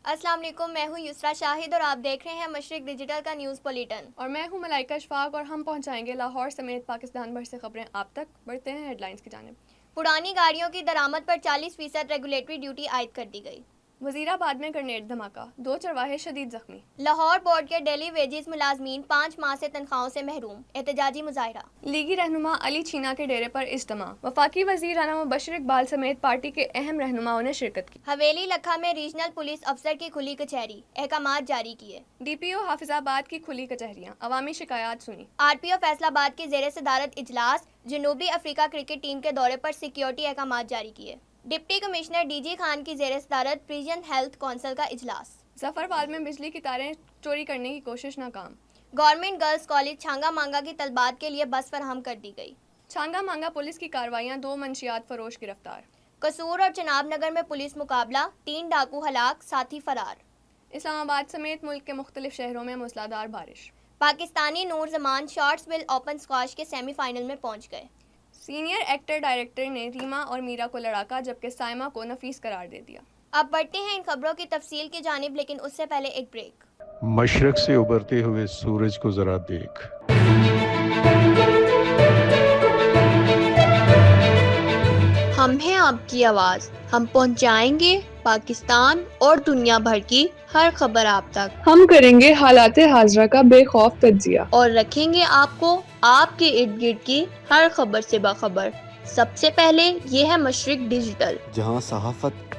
السلام علیکم، میں ہوں یسرا شاہد اور آپ دیکھ رہے ہیں مشرق ڈیجیٹل کا نیوز بلیٹن۔ اور میں ہوں ملائکہ اشفاق اور ہم پہنچائیں گے لاہور سمیت پاکستان بھر سے خبریں آپ تک۔ بڑھتے ہیں ہیڈ لائنز کی جانب۔ پرانی گاڑیوں کی درآمد پر 40% ریگولیٹری ڈیوٹی عائد کر دی گئی۔ وزیر آباد میں گرنیڈ دھماکہ، 2 چرواہے شدید زخمی۔ لاہور بورڈ کے ڈیلی ویجز ملازمین 5 ماہ سے تنخواہوں سے محروم، احتجاجی مظاہرہ۔ لیگی رہنما علی چھینا کے ڈیرے پر اجتماع، وفاقی وزیر رانا مبشر اقبال سمیت پارٹی کے اہم رہنماؤں نے شرکت کی۔ حویلی لکھا میں ریجنل پولیس افسر کی کھلی کچہری، احکامات جاری کیے۔ ڈی پی او حافظ آباد کی کھلی کچہریاں، عوامی شکایات سنی۔ آر پی او فیصل آباد کی زیر صدارت اجلاس، جنوبی افریقہ کرکٹ ٹیم کے دورے پر سیکیورٹی احکامات جاری کیے۔ Deputy commissioner D G Khan کی زیر صدارت ریجن ہیلتھ کونسل کا اجلاس۔ ظفرآباد میں بجلی کی تاریں چوری کرنے کی کوشش ناکام۔ گورنمنٹ گرلز کالج چھانگا مانگا کی طلبات کے لیے بس فراہم کر دی گئی۔ چھانگا مانگا پولیس کی کارروائیاں، 2 منشیات فروش گرفتار۔ قصور اور چناب نگر میں پولیس مقابلہ، 3 ڈاکو ہلاک، ساتھی فرار۔ اسلام آباد سمیت ملک کے مختلف شہروں میں موسلادھار بارش۔ پاکستانی نور زمان شارٹس ویل اوپن اسکواش کے سیمی فائنل میں پہنچ گئے۔ سینئر ایکٹر ڈائریکٹر نے ریما اور میرا کو لڑاکا، جبکہ سائمہ کو نفیس قرار دے دیا۔ اب بڑھتے ہیں ان خبروں کی تفصیل کی جانب، لیکن اس سے پہلے ایک بریک۔ مشرق سے ابھرتے ہوئے سورج کو ذرا دیکھ۔ ہم ہیں آپ کی آواز، ہم پہنچائیں گے پاکستان اور دنیا بھر کی ہر خبر آپ تک۔ ہم کریں گے حالات حاضرہ کا بے خوف تجزیہ، اور رکھیں گے آپ کو آپ کے ارد گرد کی ہر خبر سے باخبر۔ سب سے پہلے یہ ہے مشرق ڈیجیٹل، جہاں صحافت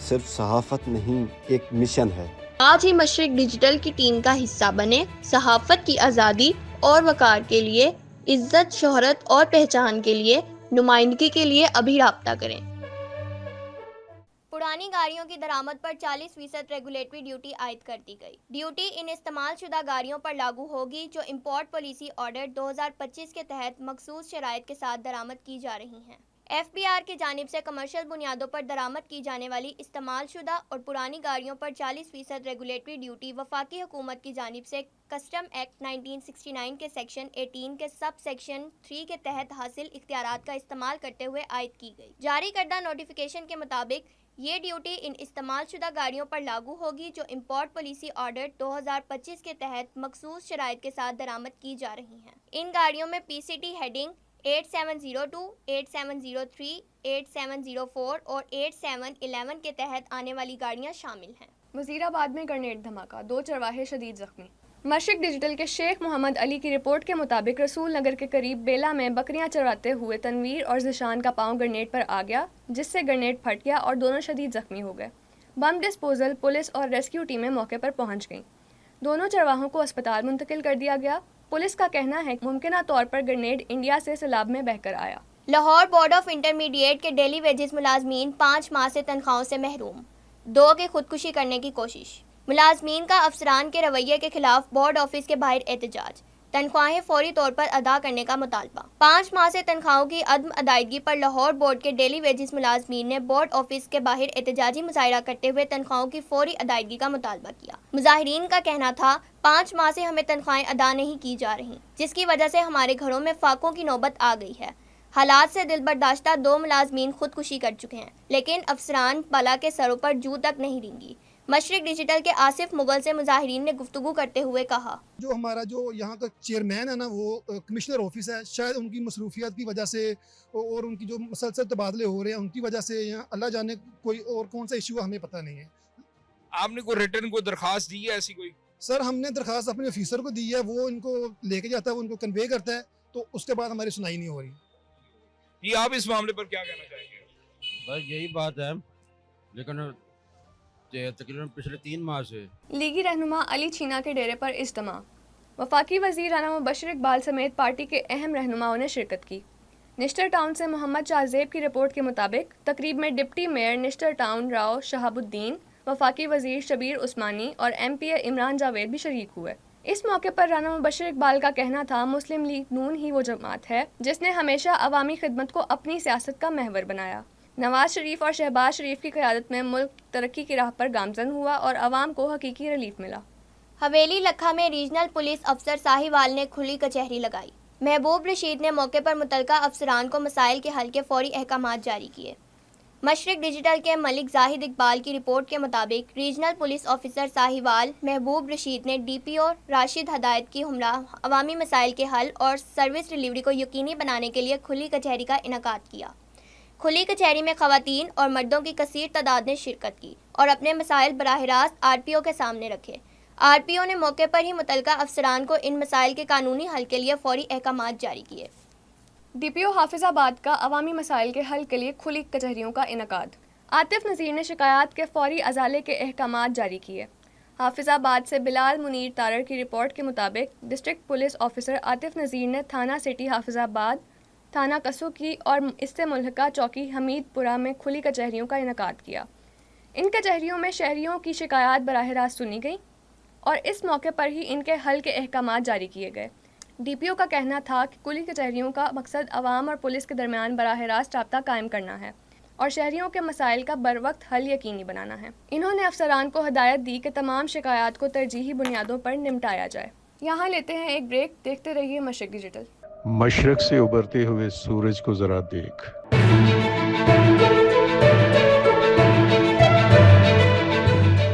صرف صحافت نہیں، ایک مشن ہے۔ آج ہی مشرق ڈیجیٹل کی ٹیم کا حصہ بنے۔ صحافت کی آزادی اور وقار کے لیے، عزت، شہرت اور پہچان کے لیے، نمائندگی کے لیے ابھی رابطہ کریں۔ پرانی گاڑیوں کی درآمد پر 40% ریگولیٹری ڈیوٹی عائد کر دی گئی۔ ڈیوٹی ان استعمال شدہ گاڑیوں پر لاگو ہوگی جو امپورٹ پالیسی آرڈر 2025 کے تحت مخصوص شرائط کے ساتھ درآمد کی جا رہی ہیں۔ ایف بی آر کی جانب سے کمرشل بنیادوں پر درآمد کی جانے والی استعمال شدہ اور پرانی گاڑیوں پر 40% ریگولیٹری ڈیوٹی وفاقی حکومت کی جانب سے کسٹم ایکٹ 1969 کے سیکشن 18 کے سب سیکشن 3 کے تحت حاصل اختیارات کا استعمال کرتے ہوئے عائد کی گئی۔ جاری کردہ نوٹیفیکیشن کے مطابق یہ ڈیوٹی ان استعمال شدہ گاڑیوں پر لاگو ہوگی جو امپورٹ پالیسی آرڈر 2025 کے تحت مخصوص شرائط کے ساتھ درآمد کی جا رہی ہیں۔ ان گاڑیوں میں پی سی ٹی ہیڈنگ 8702، 8703، 8704 اور 8711 کے تحت آنے والی گاڑیاں شامل ہیں۔ وزیر آباد میں گرنیڈ دھماکہ، 2 چرواہے شدید زخمی۔ مشرق ڈیجیٹل کے شیخ محمد علی کی رپورٹ کے مطابق رسول نگر کے قریب بیلا میں بکریاں چراتے ہوئے تنویر اور ذیشان کا پاؤں گرنیڈ پر آ گیا، جس سے گرنیڈ پھٹ گیا اور دونوں شدید زخمی ہو گئے۔ بم ڈسپوزل پولیس اور ریسکیو ٹیمیں موقع پر پہنچ گئیں۔ دونوں چرواہوں کو اسپتال منتقل کر دیا گیا۔ پولیس کا کہنا ہے کہ ممکنہ طور پر گرنیڈ انڈیا سے سیلاب میں بہہ کر آیا۔ لاہور بورڈ آف انٹرمیڈیٹ کے ڈیلی ویجز ملازمین 5 ماہ سے تنخواہوں سے محروم، 2 کی خودکشی کرنے کی کوشش۔ ملازمین کا افسران کے رویے کے خلاف بورڈ آفس کے باہر احتجاج، تنخواہیں فوری طور پر ادا کرنے کا مطالبہ۔ 5 ماہ سے تنخواہوں کی عدم ادائیگی پر لاہور بورڈ کے ڈیلی ویجز ملازمین نے بورڈ آفس کے باہر احتجاجی مظاہرہ کرتے ہوئے تنخواہوں کی فوری ادائیگی کا مطالبہ کیا۔ مظاہرین کا کہنا تھا 5 ماہ سے ہمیں تنخواہیں ادا نہیں کی جا رہی، جس کی وجہ سے ہمارے گھروں میں فاقوں کی نوبت آ گئی ہے۔ حالات سے دل برداشتہ 2 ملازمین خودکشی کر چکے ہیں، لیکن افسران بالا کے سروں پر جوں تک نہیں رینگی۔ مشرق ڈیجیٹل کے آصف مغل سے مظاہرین نے گفتگو کرتے ہوئے کہا، جو ہمارا جو یہاں کا چیئرمین ہے نا، وہ کمشنر آفس ہے، شاید ان کی مصروفیات کی وجہ سے اور ان کی جو مسلسل تبادلے ہو رہے ہیں ان کی وجہ سے، یا اللہ جانے کوئی اور کون سا ایشو ہمیں پتہ نہیں ہے۔ آپ نے کوئی ریٹرن کوئی درخواست دی ہے ایسی کوئی؟ سر ہم نے درخواست اپنے آفیسر کو دی ہے، وہ ان کو لے کے جاتا ہے، وہ ان کو کنوے کرتا ہے، تو اس کے بعد ہماری سنائی نہیں ہو رہی۔ یہ آپ اس معاملے پر کیا کہنا چاہیں گے؟ بس یہی بات ہے، لیکن تقریباً پچھلے 3 ماہ سے لیگی رہنما علی چھینا کے ڈیرے پر اجتماع، وفاقی وزیر رانا مبشر اقبال سمیت پارٹی کے اہم رہنماؤں نے شرکت کی۔ نشتر ٹاؤن سے محمد شاہ زیب کی رپورٹ کے مطابق تقریب میں ڈپٹی میئر نشتر ٹاؤن راؤ شہاب الدین، وفاقی وزیر شبیر عثمانی اور ایم پی اے عمران جاوید بھی شریک ہوئے۔ اس موقع پر رانا مبشر اقبال کا کہنا تھا مسلم لیگ نون ہی وہ جماعت ہے جس نے ہمیشہ عوامی خدمت کو اپنی سیاست کا محور بنایا۔ نواز شریف اور شہباز شریف کی قیادت میں ملک ترقی کی راہ پر گامزن ہوا اور عوام کو حقیقی ریلیف ملا۔ حویلی لکھا میں ریجنل پولیس افسر ساہیوال نے کھلی کچہری لگائی۔ محبوب رشید نے موقع پر متعلقہ افسران کو مسائل کے حل کے فوری احکامات جاری کیے۔ مشرق ڈیجیٹل کے ملک زاہد اقبال کی رپورٹ کے مطابق ریجنل پولیس آفیسر ساہیوال محبوب رشید نے ڈی پی او راشد ہدایت کی ہمراہ عوامی مسائل کے حل اور سروس ڈیلیوری کو یقینی بنانے کے لیے کھلی کچہری کا انعقاد کیا۔ کھلی کچہری میں خواتین اور مردوں کی کثیر تعداد نے شرکت کی اور اپنے مسائل براہ راست آر پی او کے سامنے رکھے۔ آر پی او نے موقع پر ہی متعلقہ افسران کو ان مسائل کے قانونی حل کے لیے فوری احکامات جاری کیے۔ ڈی پی او حافظ آباد کا عوامی مسائل کے حل کے لیے کھلی کچہریوں کا انعقاد۔ عاطف نذیر نے شکایات کے فوری ازالے کے احکامات جاری کیے۔ حافظ آباد سے بلال منیر تارڑ کی رپورٹ کے مطابق district police officer Atif Nazir نے تھانہ سٹی حافظ آباد، تھانہ کسوکی اور اس سے ملحقہ چوکی حمید پورہ میں کھلی کچہریوں کا انعقاد کیا۔ ان کچہریوں میں شہریوں کی شکایات براہ راست سنی گئیں اور اس موقع پر ہی ان کے حل کے احکامات جاری کیے گئے۔ ڈی پی او کا کہنا تھا کہ کھلی کچہریوں کا مقصد عوام اور پولیس کے درمیان براہ راست رابطہ قائم کرنا ہے اور شہریوں کے مسائل کا بروقت حل یقینی بنانا ہے۔ انہوں نے افسران کو ہدایت دی کہ تمام شکایات کو ترجیحی بنیادوں پر نمٹایا جائے۔ یہاں لیتے ہیں ایک بریک، دیکھتے رہیے مشرق ڈیجیٹل۔ مشرق سے ابھرتے ہوئے سورج کو ذرا دیکھ،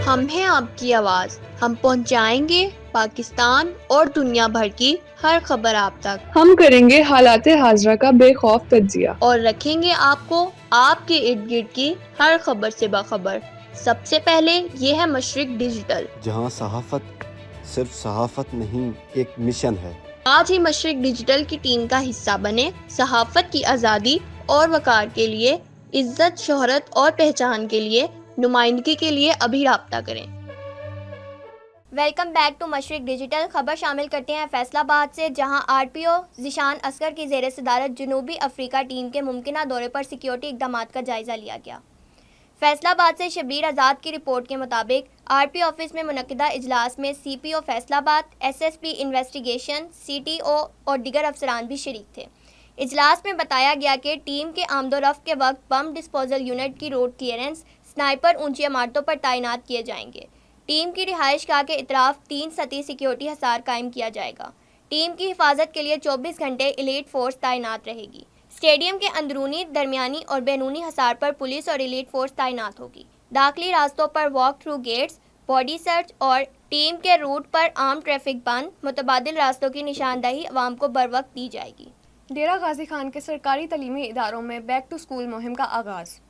ہم ہیں آپ کی آواز، ہم پہنچائیں گے پاکستان اور دنیا بھر کی ہر خبر آپ تک، ہم کریں گے حالات حاضرہ کا بے خوف تجزیہ اور رکھیں گے آپ کو آپ کے ارد گرد کی ہر خبر سے باخبر۔ سب سے پہلے یہ ہے مشرق ڈیجیٹل، جہاں صحافت صرف صحافت نہیں، ایک مشن ہے۔ آج ہی مشرق ڈیجیٹل کی ٹیم کا حصہ بنے۔ صحافت کی آزادی اور وقار کے لیے، عزت، شہرت اور پہچان کے لیے، نمائندگی کے لیے ابھی رابطہ کریں۔ ویلکم بیک ٹو مشرق ڈیجیٹل۔ خبر شامل کرتے ہیں فیصل آباد سے، جہاں آر پی او ذیشان اصغر کی زیر صدارت جنوبی افریقہ ٹیم کے ممکنہ دورے پر سیکیورٹی اقدامات کا جائزہ لیا گیا۔ فیصل آباد سے شبیر آزاد کی رپورٹ کے مطابق آر پی آفس میں منعقدہ اجلاس میں سی پی O Faisalabad, S S P investigation, C T O اور دیگر افسران بھی شریک تھے۔ اجلاس میں بتایا گیا کہ ٹیم کے آمد و رفت کے وقت بم ڈسپوزل یونٹ کی روڈ کلیئرنس، سنائپر اونچی عمارتوں پر تعینات کیے جائیں گے۔ ٹیم کی رہائش گاہ کے اطراف 3 سطحی سیکیورٹی حصار قائم کیا جائے گا۔ ٹیم کی حفاظت کے لیے 24 گھنٹے ایلیٹ فورس تعینات رہے گی۔ اسٹیڈیم کے اندرونی، درمیانی اور بیرونی حصار پر پولیس اور ایلیٹ فورس تعینات ہوگی۔ داخلی راستوں پر walk through gates, body search اور ٹیم کے روٹ پر عام ٹریفک بند، متبادل راستوں کی نشاندہی عوام کو بروقت دی جائے گی۔ ڈیرہ غازی خان کے سرکاری تعلیمی اداروں میں بیک ٹو اسکول مہم کا آغاز۔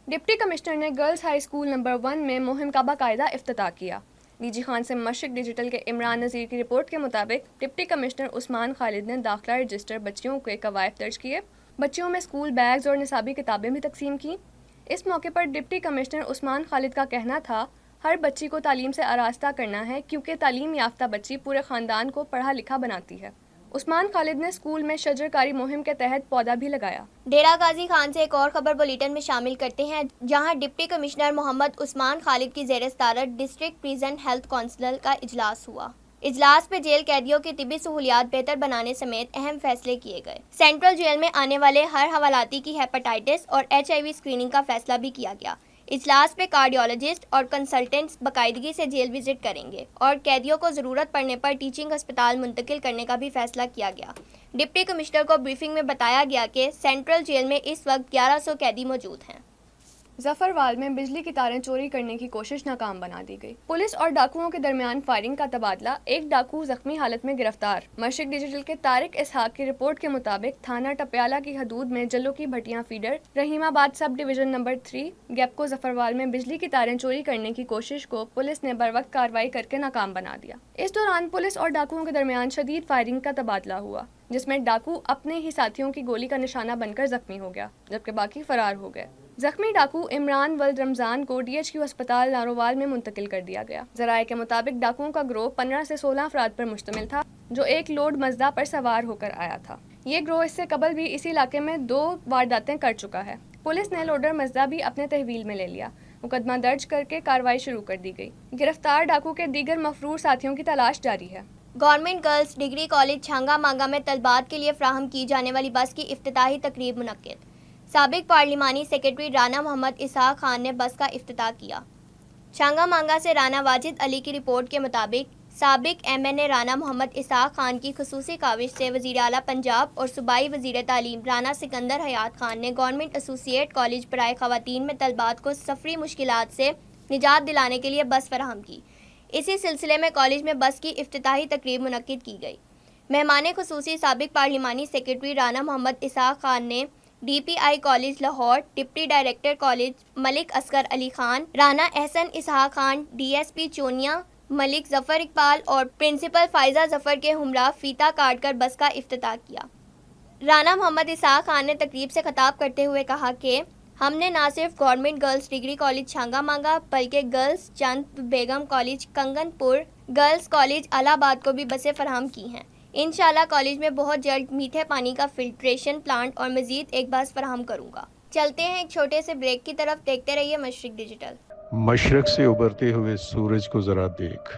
ڈپٹی کمشنر نے گرلز ہائی اسکول نمبر 1 میں مہم کا باقاعدہ افتتاح کیا۔ ڈی جی خان سے مشرق ڈیجیٹل کے عمران نذیر کی رپورٹ کے مطابق ڈپٹی کمشنر عثمان خالد نے داخلہ رجسٹر بچیوں کے قوائف درج کیے، بچیوں میں اسکول بیگز اور نصابی کتابیں بھی تقسیم کیں۔ اس موقع پر ڈپٹی کمشنر عثمان خالد کا کہنا تھا، ہر بچی کو تعلیم سے آراستہ کرنا ہے کیونکہ تعلیم یافتہ بچی پورے خاندان کو پڑھا لکھا بناتی ہے۔ عثمان خالد نے اسکول میں شجر کاری مہم کے تحت پودا بھی لگایا۔ ڈیرہ غازی خان سے ایک اور خبر بلیٹن میں شامل کرتے ہیں، جہاں ڈپٹی کمشنر محمد عثمان خالد کی زیر صدارت ڈسٹرکٹ پریزن ہیلتھ کونسل کا اجلاس ہوا۔ اجلاس میں جیل قیدیوں کی طبی سہولیات بہتر بنانے سمیت اہم فیصلے کیے گئے۔ سینٹرل جیل میں آنے والے ہر حوالاتی کی ہیپاٹائٹس اور HIV اسکریننگ کا فیصلہ بھی کیا گیا۔ اجلاس میں کارڈیولوجسٹ اور کنسلٹنٹس باقاعدگی سے جیل وزٹ کریں گے اور قیدیوں کو ضرورت پڑنے پر ٹیچنگ ہسپتال منتقل کرنے کا بھی فیصلہ کیا گیا۔ ڈپٹی کمشنر کو بریفنگ میں بتایا گیا کہ سینٹرل جیل میں اس وقت 1100 قیدی موجود ہیں۔ ظفروال میں بجلی کی تاریں چوری کرنے کی کوشش ناکام بنا دی گئی۔ پولیس اور ڈاکوؤں کے درمیان فائرنگ کا تبادلہ، ایک ڈاکو زخمی حالت میں گرفتار۔ مشرق ڈیجیٹل کے طارق اسحاق کی رپورٹ کے مطابق تھانہ ٹپیالہ کی حدود میں جلوں کی بھٹیاں فیڈر، رحیم آباد سب ڈویژن نمبر 3 گیپکو ظفروال میں بجلی کی تاریں چوری کرنے کی کوشش کو پولیس نے بروقت کارروائی کر کے ناکام بنا دیا۔ اس دوران پولیس اور ڈاکوؤں کے درمیان شدید فائرنگ کا تبادلہ ہوا، جس میں ڈاکو اپنے ہی ساتھیوں کی گولی کا نشانہ بن کر زخمی ہو گیا، جبکہ باقی فرار ہو گئے۔ زخمی ڈاکو عمران ولد رمضان کو DHQ ہسپتال نارووال میں منتقل کر دیا گیا۔ ذرائع کے مطابق ڈاکوؤں کا گروہ 15 سے 16 افراد پر مشتمل تھا، جو ایک لوڈ مزدہ پر سوار ہو کر آیا تھا۔ یہ گروہ اس سے قبل بھی اسی علاقے میں 2 وارداتیں کر چکا ہے۔ پولیس نے لوڈر مزدہ بھی اپنے تحویل میں لے لیا۔ مقدمہ درج کر کے کارروائی شروع کر دی گئی۔ گرفتار ڈاکو کے دیگر مفرور ساتھیوں کی تلاش جاری ہے۔ Government girls degree college Changa مانگا میں طلباء کے لیے فراہم کی جانے والی بس کی افتتاحی تقریب منعقد۔ سابق پارلیمانی سیکرٹری رانا محمد اسحاق خان نے بس کا افتتاح کیا۔ چھانگا مانگا سے رانا واجد علی کی رپورٹ کے مطابق سابق MNA رانا محمد اسحاق خان کی خصوصی کاوش سے وزیر اعلیٰ پنجاب اور صوبائی وزیر تعلیم رانا سکندر حیات خان نے گورنمنٹ ایسوسیٹ کالج برائے خواتین میں طلبات کو سفری مشکلات سے نجات دلانے کے لیے بس فراہم کی۔ اسی سلسلے میں کالج میں بس کی افتتاحی تقریب منعقد کی گئی۔ مہمان خصوصی سابق پارلیمانی سیکرٹری رانا محمد اسحاق خان نے DPI college Lahore, deputy director college Malik Asghar Ali Khan, Rana Ahsan Ishaq Khan, DSP Chunian Malik Zafar Iqbal اور پرنسپل فائزہ ظفر کے ہمراہ فیتا کاٹ کر بس کا افتتاح کیا۔ رانا محمد اسحاق خان نے تقریب سے خطاب کرتے ہوئے کہا کہ ہم نے نہ صرف government girls degree college Changa مانگا بلکہ گرلز چند بیگم کالج کنگن پور، گرلز کالج الہ آباد کو بھی بسیں فراہم کی ہیں۔ انشاءاللہ کالج میں بہت جلد میٹھے پانی کا فلٹریشن پلانٹ اور مزید ایک بس فراہم کروں گا۔ چلتے ہیں ایک چھوٹے سے بریک کی طرف، دیکھتے رہیے مشرق ڈیجیٹل۔ مشرق سے ابھرتے ہوئے سورج کو ذرا دیکھ،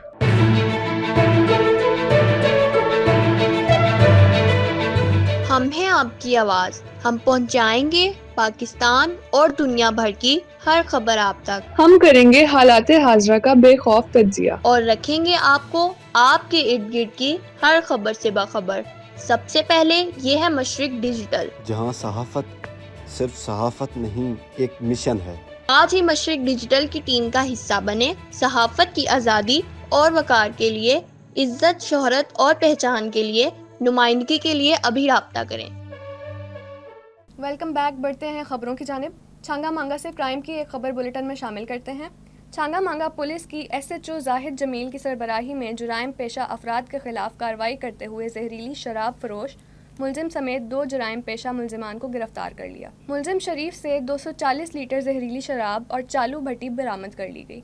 ہم ہیں آپ کی آواز، ہم پہنچائیں گے پاکستان اور دنیا بھر کی ہر خبر آپ تک، ہم کریں گے حالات حاضرہ کا بے خوف تجزیہ اور رکھیں گے آپ کو آپ کے ارد گرد کی ہر خبر سے باخبر۔ سب سے پہلے یہ ہے مشرق ڈیجیٹل، جہاں صحافت صرف صحافت نہیں ایک مشن ہے۔ آج ہی مشرق ڈیجیٹل کی ٹیم کا حصہ بنے۔ صحافت کی آزادی اور وقار کے لیے، عزت، شہرت اور پہچان کے لیے، نمائندگی کے لیے ابھی رابطہ کریں۔ ویلکم بیک، بڑھتے ہیں خبروں کی جانب۔ چھانگا مانگا سے کرائم کی ایک خبر بلیٹن میں شامل کرتے ہیں۔ چھانگا مانگا پولیس کی SHO زاہد جمیل کی سربراہی میں جرائم پیشہ افراد کے خلاف کارروائی کرتے ہوئے زہریلی شراب فروش ملزم سمیت 2 جرائم پیشہ ملزمان کو گرفتار کر لیا۔ ملزم شریف سے 240 لیٹر زہریلی شراب اور چالو بھٹی برآمد کر لی گئی،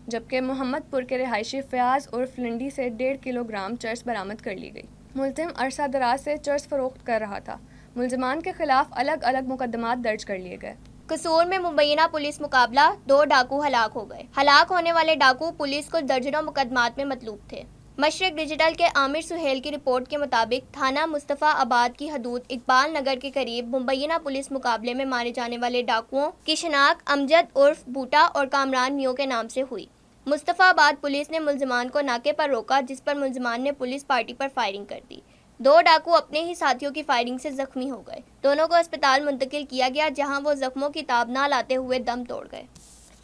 جبکہ محمد پور کے رہائشی فیاض عرف لنڈی سے 1.5 کلو گرام چرس برآمد کر لی گئی۔ ملزم عرصہ دراز سے چرس فروخت کر رہا تھا۔ ملزمان کے خلاف الگ الگ مقدمات درج کر لیے گئے۔ قصور میں مبینہ پولیس مقابلہ، 2 ڈاکو ہلاک ہو گئے۔ ہلاک ہونے والے ڈاکو پولیس کو درجنوں مقدمات میں مطلوب تھے۔ مشرق ڈیجیٹل کے عامر سہیل کی رپورٹ کے مطابق تھانہ مصطفیٰ آباد کی حدود اقبال نگر کے قریب مبینہ پولیس مقابلے میں مارے جانے والے ڈاکوؤں کی شناخت امجد عرف بوٹا اور کامران میو کے نام سے ہوئی۔ مصطفیٰ آباد پولیس نے ملزمان کو ناکے پر روکا، جس پر ملزمان نے پولیس پارٹی پر فائرنگ کر دی۔ 2 ڈاکو اپنے ہی ساتھیوں کی فائرنگ سے زخمی ہو گئے۔ دونوں کو اسپتال منتقل کیا گیا، جہاں وہ زخموں کی تاب نہ لاتے ہوئے دم توڑ گئے۔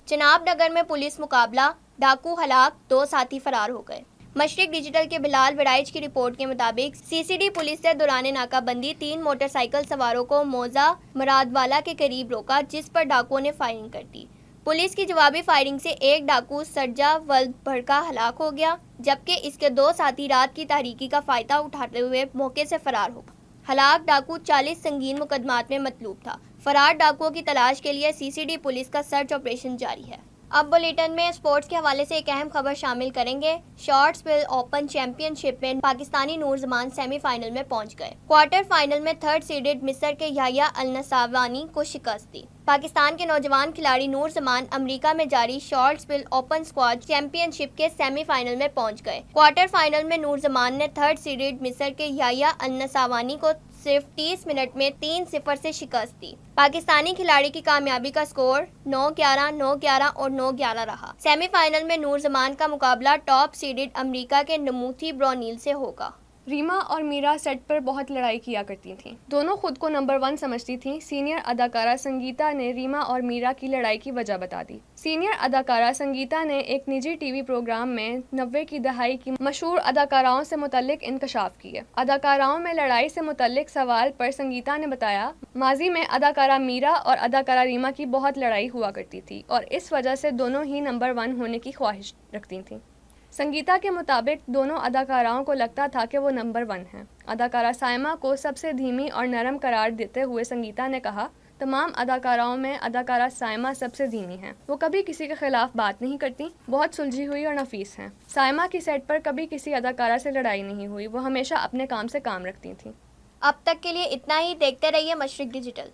چناب نگر میں پولیس مقابلہ، ڈاکو ہلاک، 2 ساتھی فرار ہو گئے۔ مشرق ڈیجیٹل کے بلال وڑائچ کی رپورٹ کے مطابق CCD پولیس نے دوران ناکہ بندی 3 موٹر سائیکل سواروں کو موزہ مراد والا کے قریب روکا، جس پر ڈاکوؤں نے فائرنگ کر دی۔ پولیس کی جوابی فائرنگ سے ایک ڈاکو سرجا ولد بھڑکا ہلاک ہو گیا، جبکہ اس کے 2 ساتھی رات کی تاریکی کا فائدہ اٹھاتے ہوئے موقع سے فرار ہو گئے۔ ہلاک ڈاکو 40 سنگین مقدمات میں مطلوب تھا۔ فرار ڈاکوؤں کی تلاش کے لیے CCD پولیس کا سرچ آپریشن جاری ہے۔ اب بلیٹن میں اسپورٹس کے حوالے سے ایک اہم خبر شامل کریں گے۔ شارٹس ویل اوپن چیمپئن شپ میں پاکستانی نور زمان سیمی فائنل میں پہنچ گئے۔ کوارٹر فائنل میں 3rd سیڈڈ مصر کے یحییٰ النصاوانی کو شکست دی۔ پاکستان کے نوجوان کھلاڑی نور زمان امریکہ میں جاری Shortsville open squash championship کے سیمی فائنل میں پہنچ گئے۔ کوارٹر فائنل میں نور زمان نے 3rd سیڈڈ مصر کے یحییٰ النصاوانی کو صرف 30 منٹ میں 3-0 سے شکست دی۔ پاکستانی کھلاڑی کی کامیابی کا سکور 9-11، 9-11 اور 9-11 رہا۔ سیمی فائنل میں نور زمان کا مقابلہ ٹاپ سیڈڈ امریکہ کے نموتھی برونیل سے ہوگا۔ ریما اور میرا سیٹ پر بہت لڑائی کیا کرتی تھیں۔ دونوں خود کو نمبر 1 سمجھتی تھیں۔ سینئر اداکارہ سنگیتا نے ریما اور میرا کی لڑائی کی وجہ بتا دی۔ سینئر اداکارہ سنگیتا نے ایک نجی ٹی وی پروگرام میں 90 کی دہائی کی مشہور اداکاراؤں سے متعلق انکشاف کیے۔ اداکاراؤں میں لڑائی سے متعلق سوال پر سنگیتا نے بتایا، ماضی میں اداکارہ میرا اور اداکارہ ریما کی بہت لڑائی ہوا کرتی تھی اور اس وجہ سے دونوں ہی نمبر 1 ہونے کی خواہش رکھتی تھیں۔ سنگیتا کے مطابق دونوں اداکاراؤں کو لگتا تھا کہ وہ نمبر 1 ہیں۔ اداکارہ سائمہ کو سب سے دھیمی اور نرم قرار دیتے ہوئے سنگیتا نے کہا، تمام اداکاراؤں میں اداکارہ سائمہ سب سے دھیمی ہیں۔ وہ کبھی کسی کے خلاف بات نہیں کرتی، بہت سلجھی ہوئی اور نفیس ہیں۔ سائمہ کی سیٹ پر کبھی کسی اداکارہ سے لڑائی نہیں ہوئی، وہ ہمیشہ اپنے کام سے کام رکھتی تھیں۔ اب تک کے لیے اتنا ہی، دیکھتے رہیے مشرق ڈیجیٹل۔